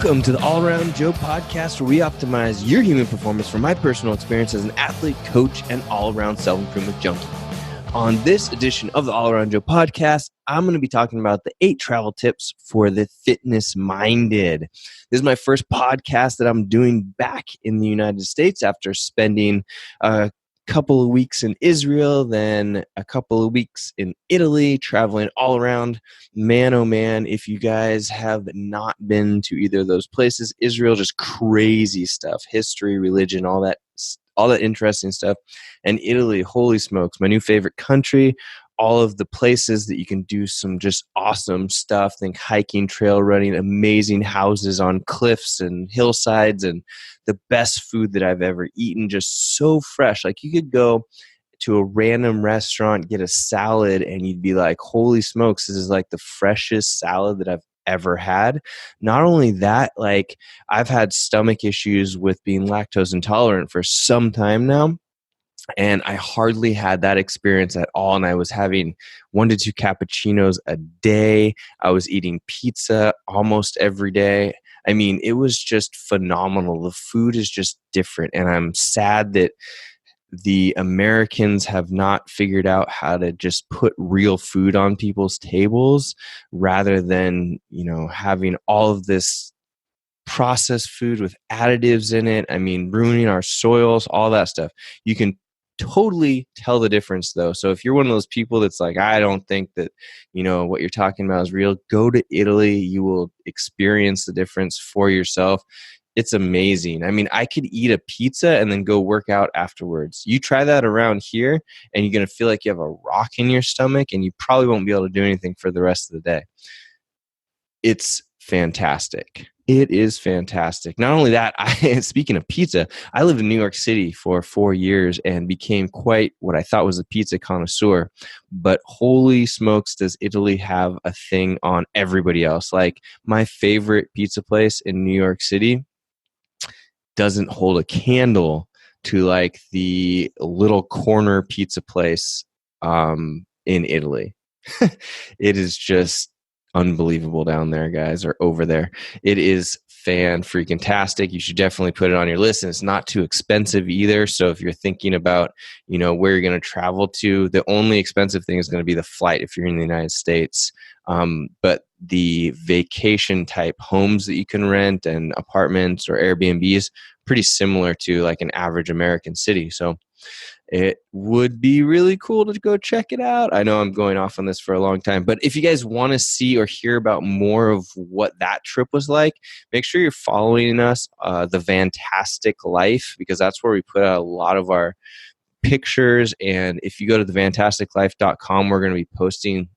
Welcome to the All Around Joe podcast, where we optimize your human performance from my personal experience as an athlete, coach, and all-around self-improvement junkie. On this edition of the All Around Joe podcast, I'm going to be talking about the 8 travel tips for the fitness-minded. This is my first podcast that I'm doing back in the United States after spending a couple of weeks in Israel, then a couple of weeks in Italy, traveling all around. Man, oh man, if you guys have not been to either of those places, Israel, just crazy stuff, history, religion, all that interesting stuff. And Italy, holy smokes, my new favorite country. All of the places that you can do some just awesome stuff. Think hiking, trail running, amazing houses on cliffs and hillsides, and the best food that I've ever eaten. Just so fresh. Like, you could go to a random restaurant, get a salad, and you'd be like, holy smokes, this is like the freshest salad that I've ever had. Not only that, like, I've had stomach issues with being lactose intolerant for some time now, and I hardly had that experience at all. And I was having 1 to 2 cappuccinos a day. I was eating pizza almost every day. I mean, it was just phenomenal. The food is just different. And I'm sad that the Americans have not figured out how to just put real food on people's tables rather than, having all of this processed food with additives in it. I mean, ruining our soils, all that stuff. You can totally tell the difference, though. So if you're one of those people that's like, I don't think that, what you're talking about is real, go to Italy. You will experience the difference for yourself. It's amazing. I mean, I could eat a pizza and then go work out afterwards. You try that around here, and you're going to feel like you have a rock in your stomach, and you probably won't be able to do anything for the rest of the day. It's fantastic. It is fantastic. Not only that, speaking of pizza, I lived in New York City for 4 years and became quite what I thought was a pizza connoisseur. But holy smokes, does Italy have a thing on everybody else. Like, my favorite pizza place in New York City doesn't hold a candle to like the little corner pizza place in Italy. It is just unbelievable down there, guys, or over there. It is fan-freaking-tastic. You should definitely put it on your list, and it's not too expensive either. So if you're thinking about, where you're going to travel to, the only expensive thing is going to be the flight if you're in the United States. But the vacation type homes that you can rent and apartments or Airbnbs, pretty similar to like an average American city. So it would be really cool to go check it out. I know I'm going off on this for a long time, but if you guys want to see or hear about more of what that trip was like, make sure you're following us, The Fantastic Life, because that's where we put out a lot of our pictures. And if you go to thefantasticlife.com, we're going to be posting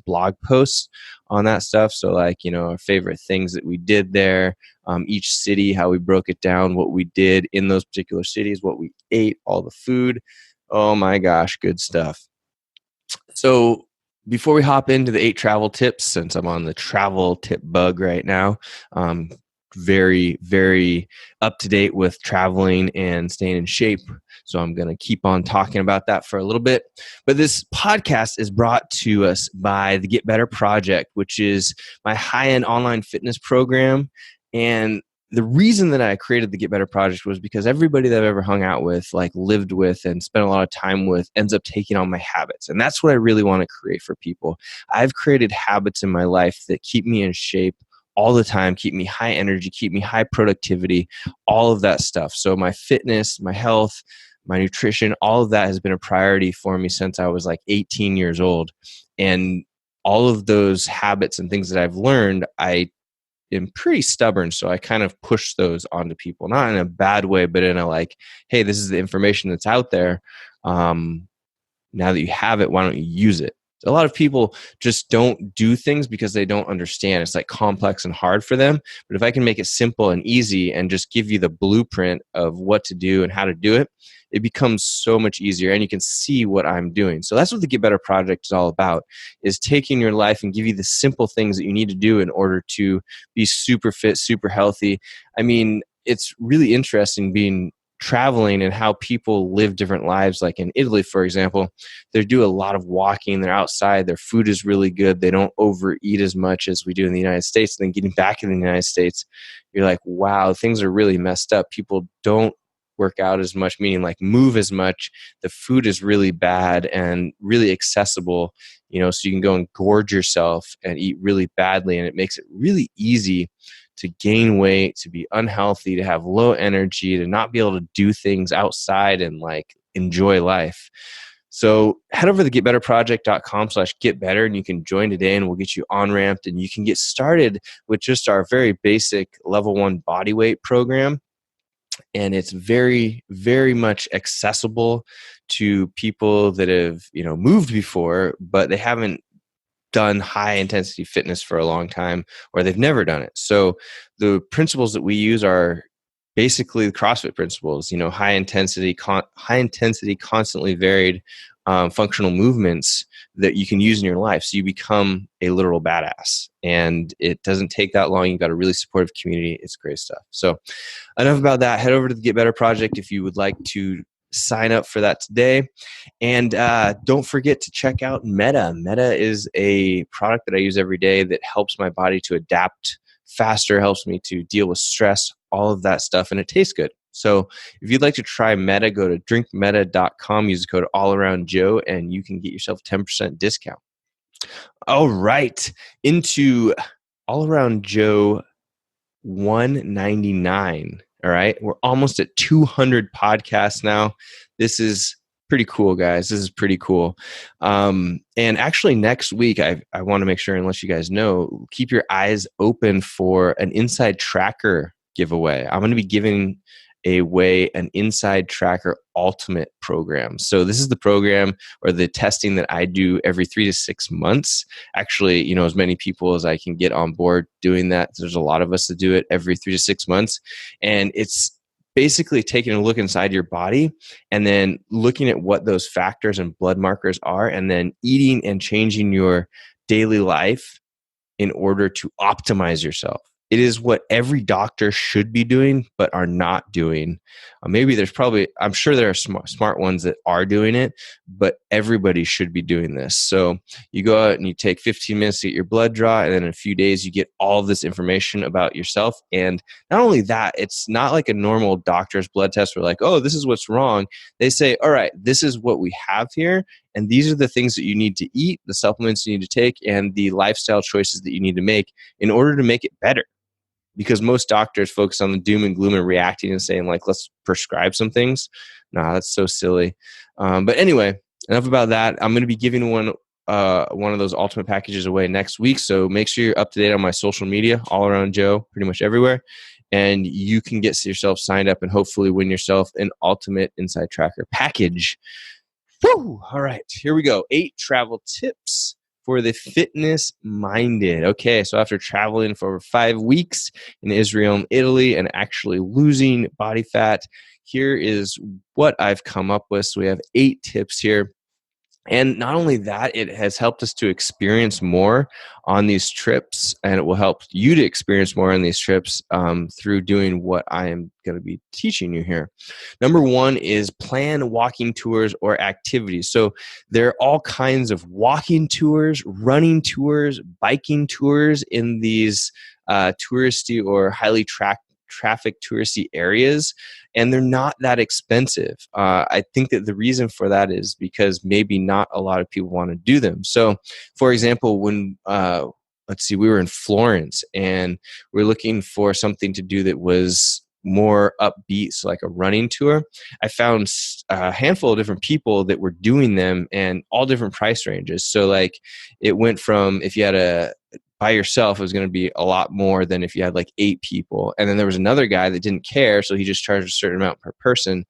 blog posts on that stuff. So like, our favorite things that we did there, each city, how we broke it down, what we did in those particular cities, what we ate, all the food. Oh my gosh, good stuff. So before we hop into the 8 travel tips, since I'm on the travel tip bug right now, very, very up to date with traveling and staying in shape. So I'm going to keep on talking about that for a little bit. But this podcast is brought to us by the Get Better Project, which is my high-end online fitness program. And the reason that I created the Get Better Project was because everybody that I've ever hung out with, like lived with and spent a lot of time with, ends up taking on my habits. And that's what I really want to create for people. I've created habits in my life that keep me in shape all the time, keep me high energy, keep me high productivity, all of that stuff. So my fitness, my health, my nutrition, all of that has been a priority for me since I was like 18 years old. And all of those habits and things that I've learned, I am pretty stubborn. So I kind of push those onto people, not in a bad way, but in a like, hey, this is the information that's out there. Now that you have it, why don't you use it? A lot of people just don't do things because they don't understand. It's like complex and hard for them. But if I can make it simple and easy and just give you the blueprint of what to do and how to do it, it becomes so much easier, and you can see what I'm doing. So that's what the Get Better Project is all about, is taking your life and give you the simple things that you need to do in order to be super fit, super healthy. I mean, it's really interesting being traveling and how people live different lives. Like in Italy, for example, they do a lot of walking. They're outside. Their food is really good. They don't overeat as much as we do in the United States. And then getting back in the United States, you're like, wow, things are really messed up. People don't work out as much, meaning like move as much. The food is really bad and really accessible, so you can go and gorge yourself and eat really badly. And it makes it really easy to gain weight, to be unhealthy, to have low energy, to not be able to do things outside and like enjoy life. So head over to getbetterproject.com/getbetter and you can join today, and we'll get you on-ramped, and you can get started with just our very basic level 1 body weight program. And it's very, very much accessible to people that have, moved before, but they haven't done high intensity fitness for a long time, or they've never done it. So the principles that we use are basically the CrossFit principles, high intensity, constantly varied functional movements that you can use in your life. So you become a literal badass, and it doesn't take that long. You've got a really supportive community. It's great stuff. So enough about that. Head over to the Get Better Project if you would like to sign up for that today. And don't forget to check out Meta. Meta is a product that I use every day that helps my body to adapt faster, helps me to deal with stress, all of that stuff, and it tastes good. So if you'd like to try Meta, go to drinkmeta.com, use the code AllAroundJoe, and you can get yourself a 10% discount. All right, into All Around Joe 199. All right, we're almost at 200 podcasts now. This is pretty cool, guys. This is pretty cool. And actually next week, I want to make sure, unless you guys know, keep your eyes open for an Inside Tracker giveaway. I'm going to be giving away an Inside Tracker Ultimate program. So this is the program or the testing that I do every 3 to 6 months. Actually, as many people as I can get on board doing that. There's a lot of us that do it every 3 to 6 months. And it's basically taking a look inside your body and then looking at what those factors and blood markers are, and then eating and changing your daily life in order to optimize yourself. It is what every doctor should be doing, but are not doing. I'm sure there are smart ones that are doing it, but everybody should be doing this. So you go out and you take 15 minutes to get your blood draw, and then in a few days you get all of this information about yourself. And not only that, it's not like a normal doctor's blood test where like, oh, this is what's wrong. They say, all right, this is what we have here, and these are the things that you need to eat, the supplements you need to take, and the lifestyle choices that you need to make in order to make it better. Because most doctors focus on the doom and gloom and reacting and saying like, let's prescribe some things. Nah, that's so silly. But anyway, enough about that. I'm going to be giving one of those ultimate packages away next week. So make sure you're up to date on my social media, All Around Joe, pretty much everywhere. And you can get yourself signed up and hopefully win yourself an ultimate Inside Tracker package. Woo! All right, here we go. 8 travel tips for the fitness minded. Okay, so after traveling for over 5 weeks in Israel and Italy and actually losing body fat, here is what I've come up with. So we have 8 tips here. And not only that, it has helped us to experience more on these trips, and it will help you to experience more on these trips through doing what I am going to be teaching you here. Number 1 is plan walking tours or activities. So there are all kinds of walking tours, running tours, biking tours in these touristy or highly traffic touristy areas, and they're not that expensive. I think that the reason for that is because maybe not a lot of people want to do them. So for example, when we were in Florence and we're looking for something to do that was more upbeat, so like a running tour, I found a handful of different people that were doing them and all different price ranges. So like it went from, if you had by yourself, it was going to be a lot more than if you had like 8 people. And then there was another guy that didn't care, so he just charged a certain amount per person.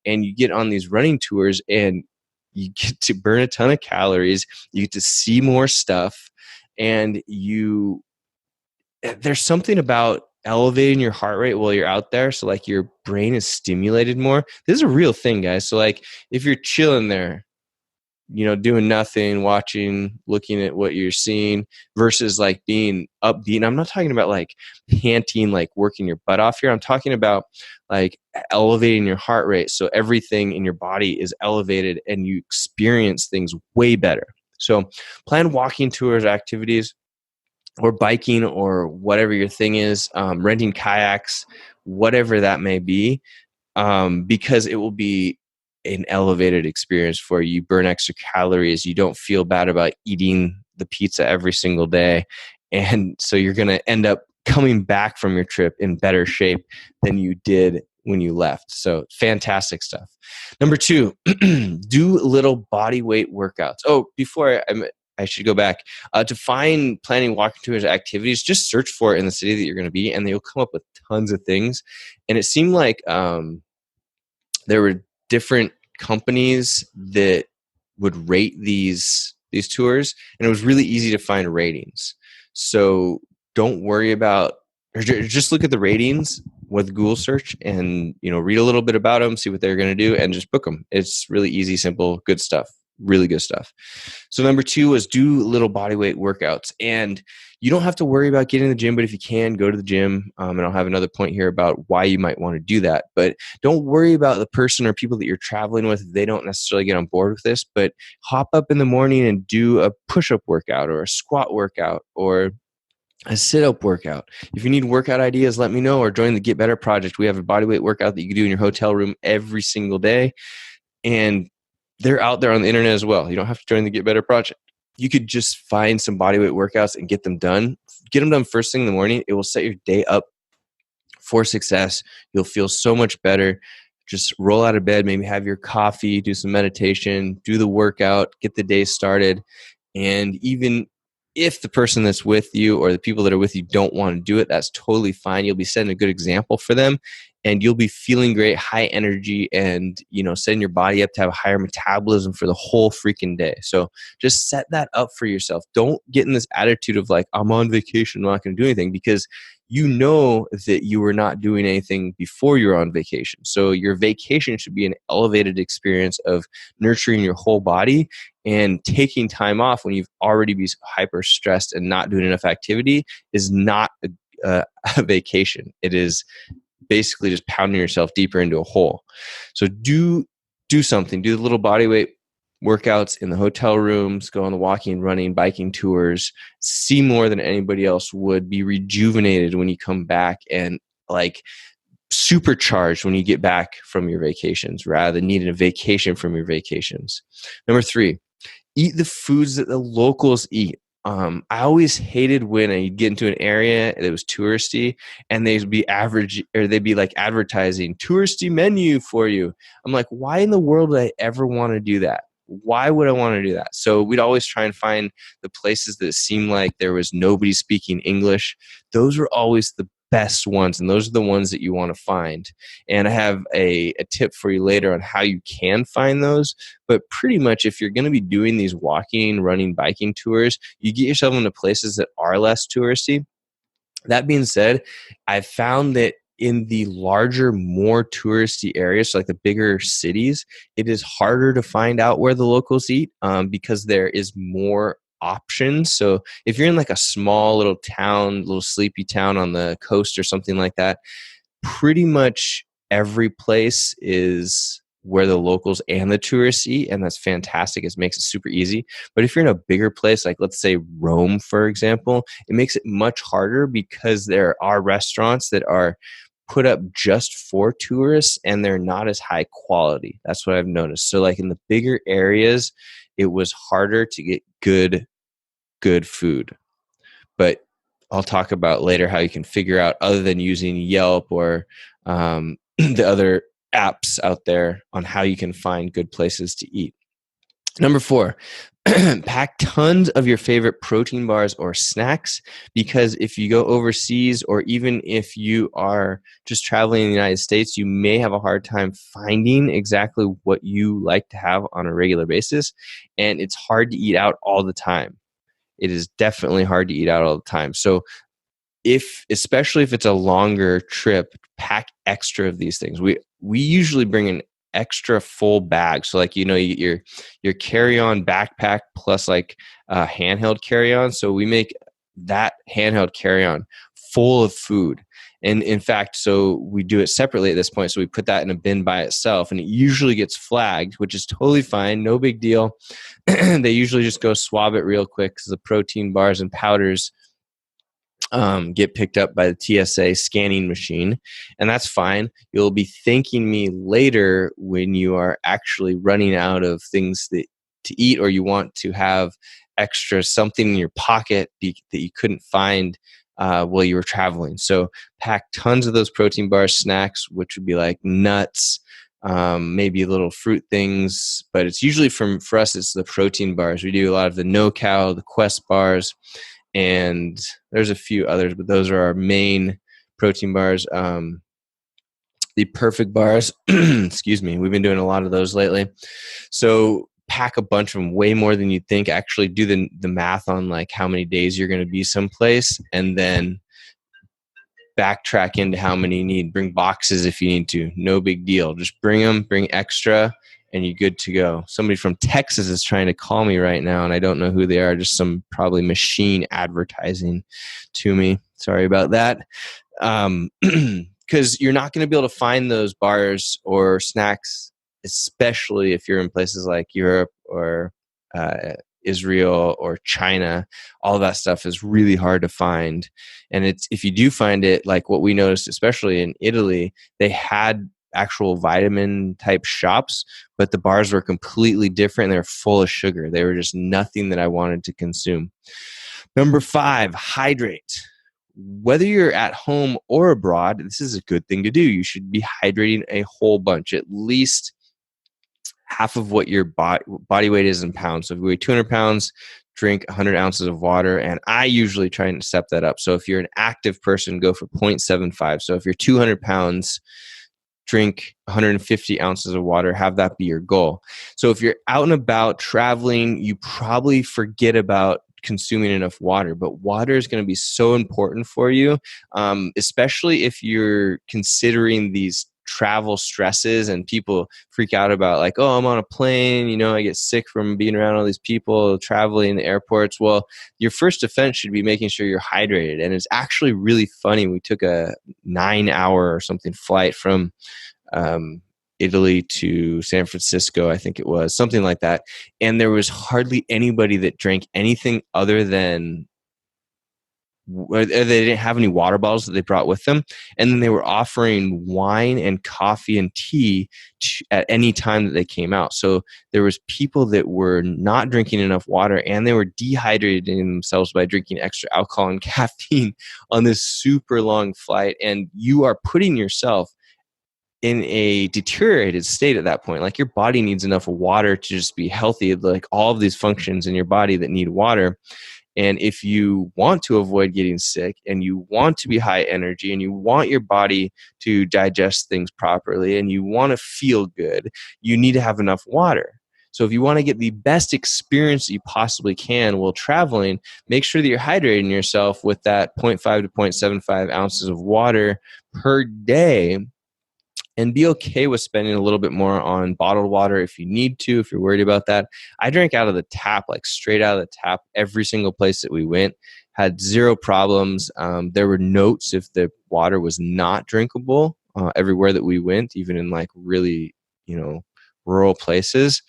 And you get on these running tours and you get to burn a ton of calories, you get to see more stuff, and there's something about elevating your heart rate while you're out there, so like your brain is stimulated more. This is a real thing, guys. So like if you're chilling there doing nothing, watching, looking at what you're seeing versus like being upbeat. And I'm not talking about like panting, like working your butt off here. I'm talking about like elevating your heart rate. So everything in your body is elevated and you experience things way better. So plan walking tours, activities, or biking, or whatever your thing is, renting kayaks, whatever that may be, because it will be an elevated experience for you. You burn extra calories. You don't feel bad about eating the pizza every single day. And so you're going to end up coming back from your trip in better shape than you did when you left. So fantastic stuff. Number 2, do little body weight workouts. Oh, before I should go back to find planning walking tours activities. Just search for it in the city that you're going to be, and you'll come up with tons of things. And it seemed like there were different companies that would rate these tours, and it was really easy to find ratings. So don't worry about, or just look at the ratings with Google search and read a little bit about them, see what they're going to do, and just book them. It's really easy, simple, good stuff. Really good stuff. So number 2 is do little body weight workouts. And you don't have to worry about getting in the gym, but if you can, go to the gym. And I'll have another point here about why you might want to do that. But don't worry about the person or people that you're traveling with. They don't necessarily get on board with this, but hop up in the morning and do a push-up workout or a squat workout or a sit-up workout. If you need workout ideas, let me know, or join the Get Better Project. We have a bodyweight workout that you can do in your hotel room every single day. And they're out there on the internet as well. You don't have to join the Get Better Project. You could just find some bodyweight workouts and get them done. Get them done first thing in the morning. It will set your day up for success. You'll feel so much better. Just roll out of bed, maybe have your coffee, do some meditation, do the workout, get the day started. And even if the person that's with you or the people that are with you don't want to do it, that's totally fine. You'll be setting a good example for them, and you'll be feeling great, high energy, and setting your body up to have a higher metabolism for the whole freaking day. So just set that up for yourself. Don't get in this attitude of like, I'm on vacation, I'm not going to do anything, because you know that you were not doing anything before you were on vacation. So your vacation should be an elevated experience of nurturing your whole body, and taking time off when you've already been hyper stressed and not doing enough activity is not a vacation. It is basically just pounding yourself deeper into a hole. So do something. Do the little body weight workouts in the hotel rooms, go on the walking, running, biking tours, see more than anybody else would, be rejuvenated when you come back, and like supercharged when you get back from your vacations rather than needing a vacation from your vacations. Number 3, eat the foods that the locals eat. I always hated when I'd get into an area that was touristy and they'd be like advertising touristy menu for you. I'm like, why in the world would I ever want to do that? Why would I want to do that? So we'd always try and find the places that seemed like there was nobody speaking English. Those were always the best ones, and those are the ones that you want to find. And I have a tip for you later on how you can find those. But pretty much if you're going to be doing these walking, running, biking tours, you get yourself into places that are less touristy. That being said, I've found that in the larger, more touristy areas, so like the bigger cities, it is harder to find out where the locals eat because there is more options. So if you're in like a small little town, little sleepy town on the coast or something like that, pretty much every place is where the locals and the tourists eat, and that's fantastic. It makes it super easy. But if you're in a bigger place, like let's say Rome, for example, it makes it much harder because there are restaurants that are put up just for tourists and they're not as high quality. That's what I've noticed. So like in the bigger areas, it was harder to get good food. But I'll talk about later how you can figure out, other than using Yelp or the other apps out there, on how you can find good places to eat. Number 4, pack tons of your favorite protein bars or snacks, because if you go overseas, or even if you are just traveling in the United States, you may have a hard time finding exactly what you like to have on a regular basis. And it's hard to eat out all the time. It is definitely hard to eat out all the time. So especially if it's a longer trip, pack extra of these things. We usually bring in extra full bag. So like, your carry-on backpack plus like a handheld carry-on. So we make that handheld carry-on full of food. And in fact, so we do it separately at this point. So we put that in a bin by itself, and it usually gets flagged, which is totally fine. No big deal. They usually just go swab it real quick because the protein bars and powders get picked up by the TSA scanning machine, and that's fine. You'll be thanking me later when you are actually running out of things to eat, or you want to have extra something in your pocket that you couldn't find while you were traveling. So pack tons of those protein bar snacks, which would be like nuts, maybe little fruit things, but it's usually for us, it's the protein bars. We do a lot of the No-Cow, the Quest bars, and there's a few others, but those are our main protein bars. The Perfect bars, excuse me, we've been doing a lot of those lately. So pack a bunch of them, way more than you'd think. Actually do the math on like how many days you're going to be someplace, and then backtrack into how many you need. Bring boxes if you need to. No big deal. Just bring them, bring extra, and you're good to go. Somebody from Texas is trying to call me right now, and I don't know who they are. Just some probably machine advertising to me. Sorry about that. Because you're not going to be able to find those bars or snacks, especially if you're in places like Europe or Israel or China. All of that stuff is really hard to find. And if you do find it, like what we noticed, especially in Italy, they had actual vitamin type shops, but the bars were completely different. They're full of sugar. They were just nothing that I wanted to consume. Number 5, hydrate. Whether you're at home or abroad, this is a good thing to do. You should be hydrating a whole bunch, at least half of what your body weight is in pounds. So if you weigh 200 pounds, drink 100 ounces of water. And I usually try and step that up. So if you're an active person, go for 0.75. So if you're 200 pounds, drink 150 ounces of water. Have that be your goal. So if you're out and about traveling, you probably forget about consuming enough water, but water is going to be so important for you, especially if you're considering these travel stresses. And people freak out about like, oh, I'm on a plane, I get sick from being around all these people traveling in the airports. Well, your first defense should be making sure you're hydrated. And it's actually really funny. We took a 9-hour or something flight from Italy to San Francisco, I think it was, something like that. And there was hardly anybody that drank anything other than, they didn't have any water bottles that they brought with them. And then they were offering wine and coffee and tea at any time that they came out. So there was people that were not drinking enough water, and they were dehydrating themselves by drinking extra alcohol and caffeine on this super long flight. And you are putting yourself in a deteriorated state at that point. Like your body needs enough water to just be healthy, like all of these functions in your body that need water. And if you want to avoid getting sick, and you want to be high energy, and you want your body to digest things properly, and you want to feel good, you need to have enough water. So if you want to get the best experience that you possibly can while traveling, make sure that you're hydrating yourself with that 0.5 to 0.75 ounces of water per day. And be okay with spending a little bit more on bottled water if you need to, if you're worried about that. I drank out of the tap, like straight out of the tap, every single place that we went. Had zero problems. There were notes if the water was not drinkable everywhere that we went, even in like really, rural places.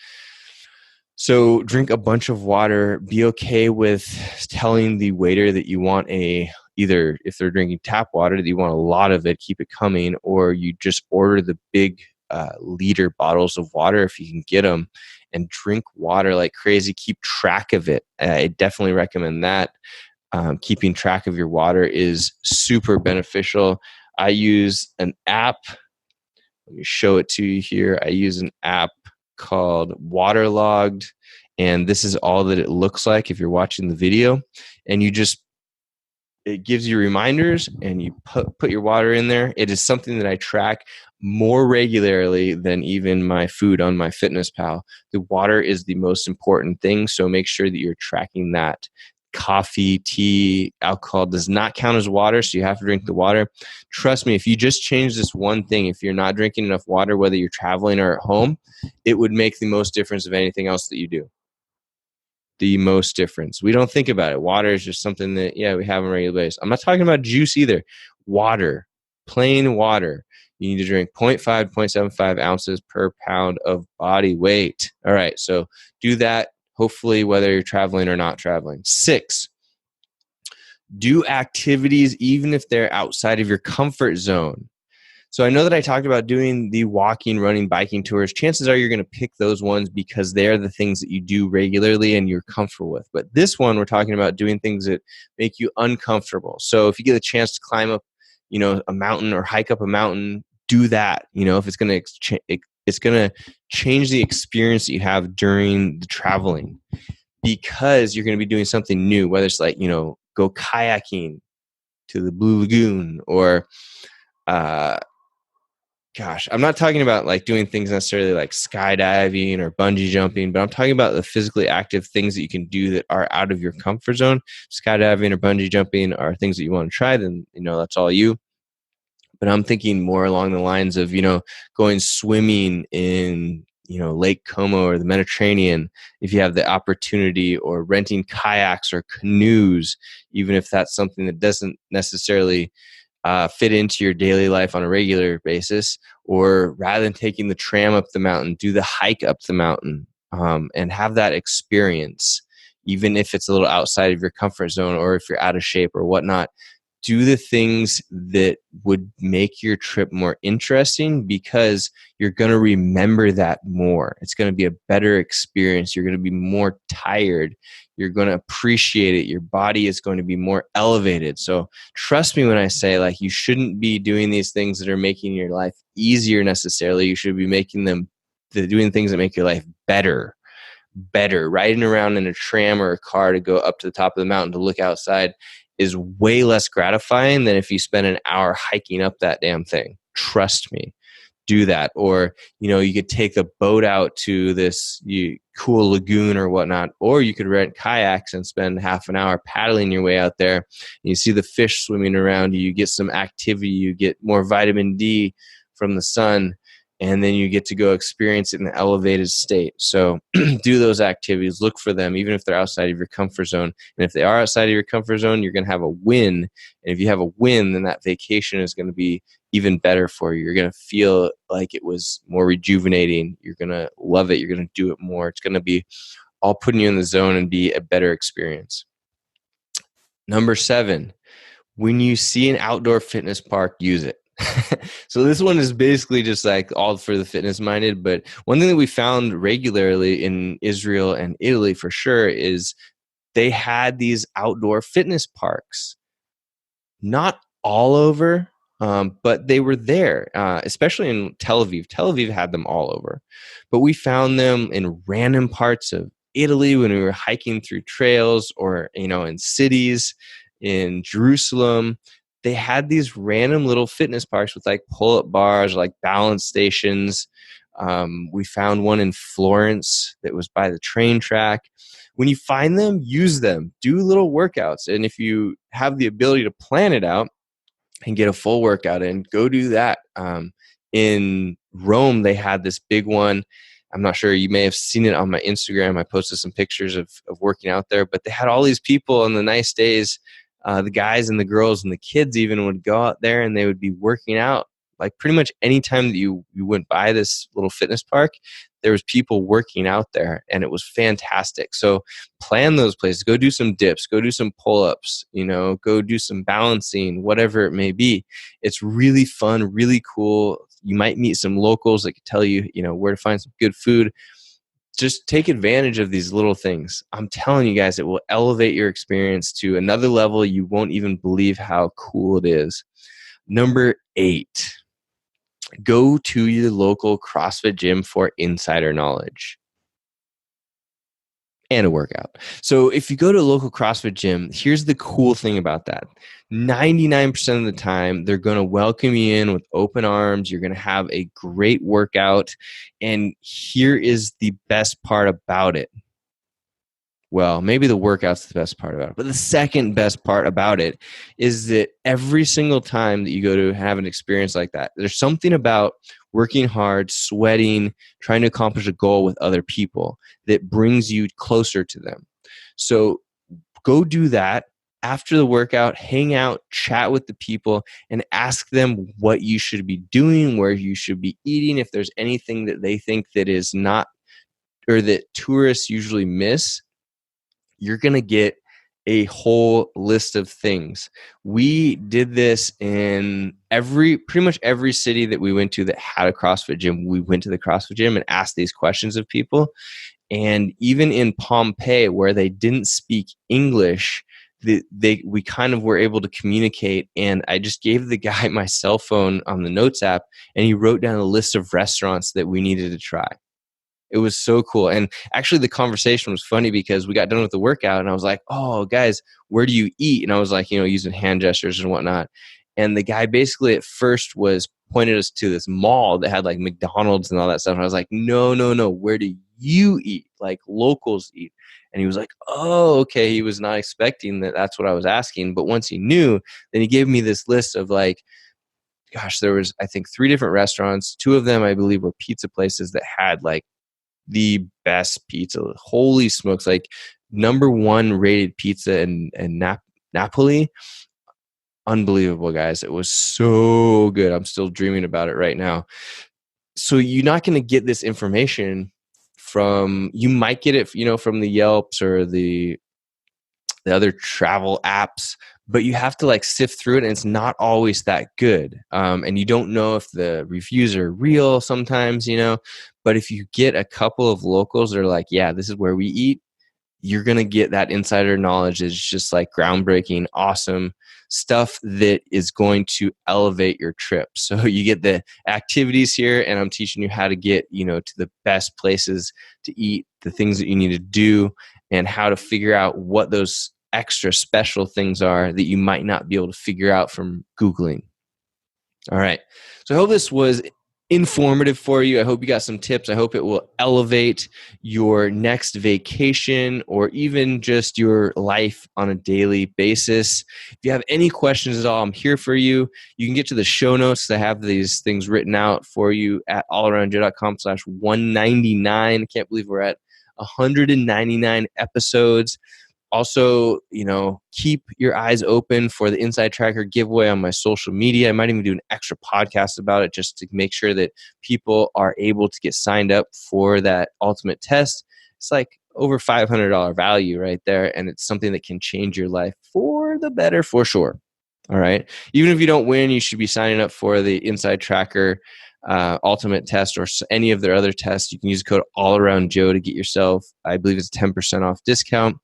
So drink a bunch of water. Be okay with telling the waiter that you want either if they're drinking tap water, that you want a lot of it, keep it coming, or you just order the big liter bottles of water if you can get them, and drink water like crazy. Keep track of it. I definitely recommend that. Keeping track of your water is super beneficial. I use an app. Let me show it to you here. I use an app called Waterlogged, and this is all that it looks like if you're watching the video. And it gives you reminders, and you put your water in there. It is something that I track more regularly than even my food on my Fitness Pal. The water is the most important thing, so make sure that you're tracking that. coffee, tea, alcohol does not count as water, so you have to drink the water. Trust me, if you just change this one thing, if you're not drinking enough water, whether you're traveling or at home, it would make the most difference of anything else that you do. The most difference. We don't think about it. Water is just something that, yeah, we have on a regular basis. I'm not talking about juice either. Water, plain water. You need to drink 0.5, 0.75 ounces per pound of body weight. All right, so do that, hopefully, whether you're traveling or not traveling. 6, do activities even if they're outside of your comfort zone. So I know that I talked about doing the walking, running, biking tours. Chances are you're going to pick those ones because they're the things that you do regularly and you're comfortable with. But this one, we're talking about doing things that make you uncomfortable. So if you get a chance to climb up, a mountain or hike up a mountain, do that. If it's going to change the experience that you have during the traveling, because you're going to be doing something new, whether it's like, go kayaking to the Blue Lagoon or, I'm not talking about like doing things necessarily like skydiving or bungee jumping, but I'm talking about the physically active things that you can do that are out of your comfort zone. Skydiving or bungee jumping are things that you want to try, then, that's all you. But I'm thinking more along the lines of, going swimming in, Lake Como or the Mediterranean, if you have the opportunity, or renting kayaks or canoes, even if that's something that doesn't necessarily fit into your daily life on a regular basis. Or rather than taking the tram up the mountain, do the hike up the mountain, and have that experience, even if it's a little outside of your comfort zone or if you're out of shape or whatnot. Do the things that would make your trip more interesting, because you're going to remember that more. It's going to be a better experience. You're going to be more tired. You're going to appreciate it. Your body is going to be more elevated. So trust me when I say, like, you shouldn't be doing these things that are making your life easier necessarily. You should be doing things that make your life better. Riding around in a tram or a car to go up to the top of the mountain to look outside is way less gratifying than if you spend an hour hiking up that damn thing. Trust me. Do that. Or, you could take a boat out to this cool lagoon or whatnot, or you could rent kayaks and spend half an hour paddling your way out there. You see the fish swimming around you, get some activity, you get more vitamin D from the sun, and then you get to go experience it in an elevated state. So do those activities, look for them, even if they're outside of your comfort zone. And if they are outside of your comfort zone, you're going to have a win. And if you have a win, then that vacation is going to be even better for you. You're going to feel like it was more rejuvenating. You're going to love it. You're going to do it more. It's going to be all putting you in the zone and be a better experience. Number 7, when you see an outdoor fitness park, use it. So this one is basically just like all for the fitness minded. But one thing that we found regularly in Israel and Italy for sure is they had these outdoor fitness parks. Not all over, but they were there, especially in Tel Aviv. Tel Aviv had them all over. But we found them in random parts of Italy when we were hiking through trails, or, in cities, in Jerusalem. They had these random little fitness parks with like pull-up bars, like balance stations. We found one in Florence that was by the train track. When you find them, use them. Do little workouts. And if you have the ability to plan it out and get a full workout in, go do that. In Rome, they had this big one. I'm not sure, you may have seen it on my Instagram. I posted some pictures of working out there, but they had all these people on the nice days. The guys and the girls and the kids even would go out there and they would be working out. Like pretty much any time that you went by this little fitness park, there was people working out there, and it was fantastic. So plan those places. Go do some dips. Go do some pull-ups. Go do some balancing, whatever it may be. It's really fun, really cool. You might meet some locals that can tell you, where to find some good food. Just take advantage of these little things. I'm telling you guys, it will elevate your experience to another level. You won't even believe how cool it is. Number 8, go to your local CrossFit gym for insider knowledge and a workout. So if you go to a local CrossFit gym, here's the cool thing about that. 99% of the time, they're going to welcome you in with open arms. You're going to have a great workout. And here is the best part about it. Well, maybe the workout's the best part about it. But the second best part about it is that every single time that you go to have an experience like that, there's something about working hard, sweating, trying to accomplish a goal with other people that brings you closer to them. So go do that. After the workout, hang out, chat with the people, and ask them what you should be doing, where you should be eating, if there's anything that they think that is not, or that tourists usually miss. You're going to get a whole list of things. We did this in pretty much every city that we went to that had a CrossFit gym. We went to the CrossFit gym and asked these questions of people. And even in Pompeii, where they didn't speak English, we kind of were able to communicate. And I just gave the guy my cell phone on the notes app, and he wrote down a list of restaurants that we needed to try. It was so cool. And actually the conversation was funny because we got done with the workout and I was like, oh, guys, where do you eat? And I was like, using hand gestures and whatnot. And the guy basically at first was pointed us to this mall that had like McDonald's and all that stuff. And I was like, no, where do you eat? Like locals eat. And he was like, oh, okay. He was not expecting that. That's what I was asking. But once he knew, then he gave me this list of like, gosh, there was, I think, 3 different restaurants. 2 of them, I believe, were pizza places that had like the best pizza. Holy smokes. Like #1 rated pizza in Napoli. Unbelievable, guys. It was so good. I'm still dreaming about it right now. So you're not going to get this information you might get it, from the Yelps or the other travel apps, but you have to like sift through it, and it's not always that good. And you don't know if the reviews are real sometimes, but if you get a couple of locals that are like, yeah, this is where we eat, you're going to get that insider knowledge. It's just like groundbreaking, awesome stuff that is going to elevate your trip. So you get the activities here, and I'm teaching you how to get, to the best places to eat, the things that you need to do, and how to figure out what those extra special things are that you might not be able to figure out from Googling. All right. So I hope this was informative for you. I hope you got some tips. I hope it will elevate your next vacation or even just your life on a daily basis. If you have any questions at all, I'm here for you. You can get to the show notes. I have these things written out for you at allaroundjoe.com/199. I can't believe we're at 199 episodes. Also, keep your eyes open for the Inside Tracker giveaway on my social media. I might even do an extra podcast about it just to make sure that people are able to get signed up for that ultimate test. It's like over $500 value right there, and it's something that can change your life for the better for sure. All right. Even if you don't win, you should be signing up for the Inside Tracker ultimate test or any of their other tests. You can use the code allaroundjoe to get yourself, I believe it's 10% off discount.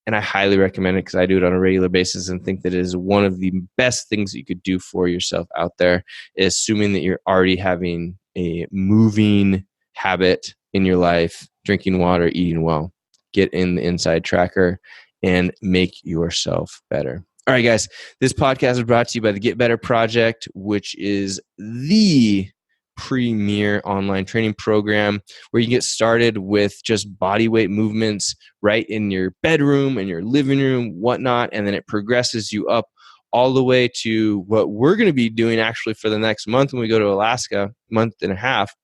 And I highly recommend it because I do it on a regular basis and think that it is one of the best things that you could do for yourself out there, assuming that you're already having a moving habit in your life, drinking water, eating well. Get in the Inside Tracker and make yourself better. All right, guys, this podcast is brought to you by the Get Better Project, which is the premier online training program where you get started with just body weight movements right in your bedroom and your living room, whatnot, and then it progresses you up all the way to what we're going to be doing actually for the next month when we go to Alaska, month and a half.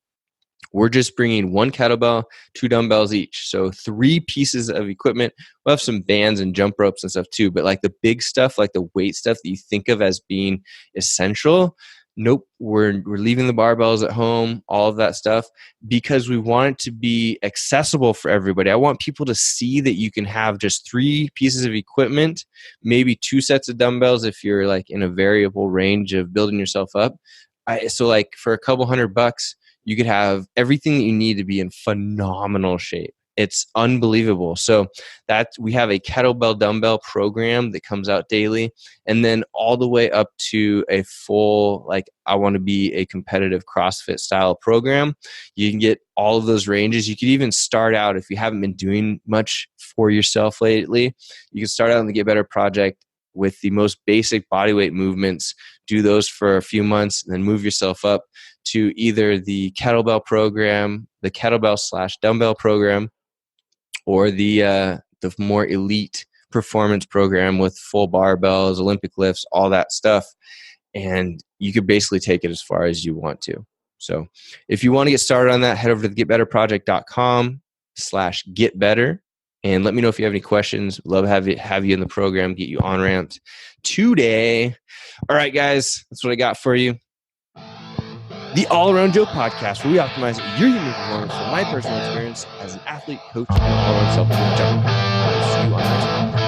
We're just bringing 1 kettlebell, 2 dumbbells each. So 3 pieces of equipment. We'll have some bands and jump ropes and stuff too, but like the big stuff, like the weight stuff that you think of as being essential, nope, we're leaving the barbells at home, all of that stuff, because we want it to be accessible for everybody. I want people to see that you can have just 3 pieces of equipment, maybe 2 sets of dumbbells if you're like in a variable range of building yourself up. So like for a couple $100, you could have everything that you need to be in phenomenal shape. It's unbelievable. So that we have a kettlebell dumbbell program that comes out daily, and then all the way up to a full, like, I want to be a competitive CrossFit style program. You can get all of those ranges. You could even start out, if you haven't been doing much for yourself lately, you can start out on the Get Better Project with the most basic bodyweight movements, do those for a few months, and then move yourself up to either the kettlebell program, the kettlebell/dumbbell program, or the the more elite performance program with full barbells, Olympic lifts, all that stuff. And you could basically take it as far as you want to. So if you want to get started on that, head over to the getbetterproject.com/getbetter. And let me know if you have any questions. Love to have you in the program, get you on-ramped today. All right, guys, that's what I got for you. The All Around Joe podcast, where we optimize your human performance from my personal experience as an athlete, coach, and all-around self-improvement junkie. See you on the next one.